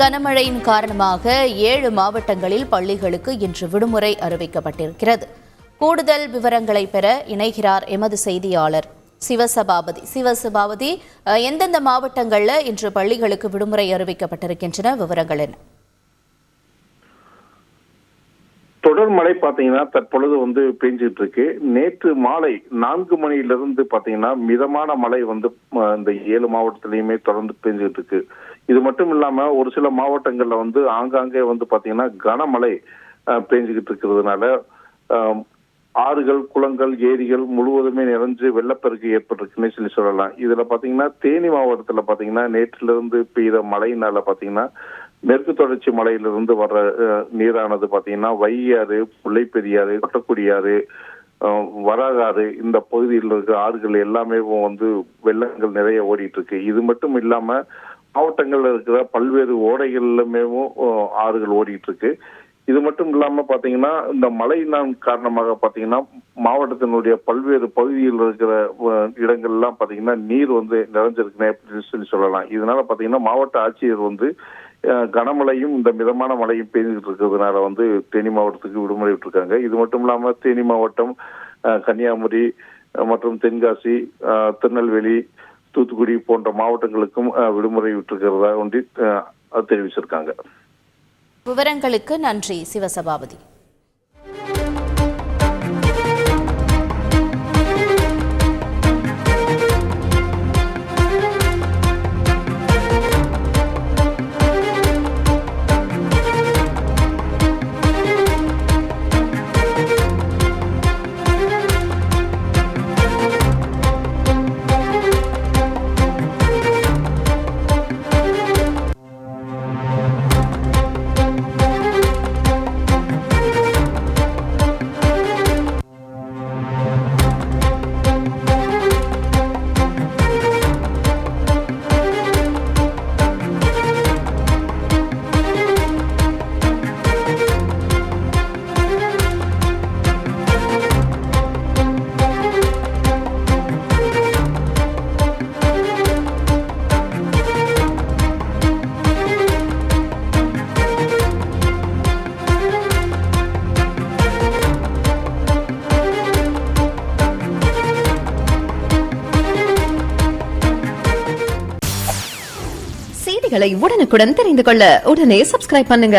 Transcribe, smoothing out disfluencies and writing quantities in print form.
கனமழையின் காரணமாக 7 மாவட்டங்களில் பள்ளிகளுக்கு இன்று விடுமுறை அறிவிக்கப்பட்டிருக்கிறது. கூடுதல் விவரங்களை பெற இணைகிறார் எமது செய்தியாளர் சிவசபாபதி. எந்தெந்த மாவட்டங்களில் இன்று பள்ளிகளுக்கு விடுமுறை அறிவிக்கப்பட்டிருக்கின்றன, விவரங்கள் என்ன? தொடர் மழை பாத்தீங்கன்னா தற்பொழுது பெஞ்சிட்டு இருக்கு. நேற்று மாலை 4 மணியிலிருந்து பாத்தீங்கன்னா மிதமான மழை இந்த 7 மாவட்டத்திலயுமே தொடர்ந்து பெஞ்சிட்டு இருக்கு. இது மட்டும் இல்லாம ஒரு சில மாவட்டங்கள்ல ஆங்காங்கே பாத்தீங்கன்னா கனமழை பெஞ்சுக்கிட்டு இருக்கிறதுனால ஆறுகள், குளங்கள், ஏரிகள் முழுவதுமே நிறைஞ்சு வெள்ளப்பெருக்கு ஏற்பட்டிருக்குன்னு சொல்லலாம். இதுல பாத்தீங்கன்னா தேனி மாவட்டத்துல பாத்தீங்கன்னா நேற்றிலிருந்து பெய்த மழையினால பாத்தீங்கன்னா மேற்கு தொடர்ச்சி மலையிலிருந்து வர்ற நீரானது பாத்தீங்கன்னா வையாறு, முல்லைப்பெரியாறு, கொட்டக்குடியாறு, வராகாறு இந்த பகுதியில் இருக்கிற ஆறுகள் எல்லாமே வெள்ளங்கள் நிறைய ஓடிட்டு இருக்கு. இது மட்டும் இல்லாம மாவட்டங்கள்ல இருக்கிற பல்வேறு ஓடைகளிலுமே ஆறுகள் ஓடிட்டு இருக்கு. இது மட்டும் இல்லாம பாத்தீங்கன்னா இந்த மழையினால் காரணமாக பாத்தீங்கன்னா மாவட்டத்தினுடைய பல்வேறு பகுதியில் இருக்கிற இடங்கள் எல்லாம் பாத்தீங்கன்னா நீர் நிறைஞ்சிருக்குன்னு அப்படின்னு சொல்லலாம். இதனால பாத்தீங்கன்னா மாவட்ட ஆட்சியர் கனமழையும் இந்த மிதமான மழையும் பெய்துட்டு இருக்கிறதுனால தேனி மாவட்டத்துக்கு விடுமுறை விட்டுருக்காங்க. இது மட்டும் இல்லாம தேனி மாவட்டம், கன்னியாகுமரி மற்றும் தென்காசி, திருநெல்வேலி, தூத்துக்குடி போன்ற மாவட்டங்களுக்கும் விடுமுறை விட்டிருக்கிறதா தெரிவிச்சிருக்காங்க. விவரங்களுக்கு நன்றி சிவசபாபதி. செய்திகளை உடனுக்குடன் தெரிந்து கொள்ள உடனே சப்ஸ்கிரைப் பண்ணுங்க.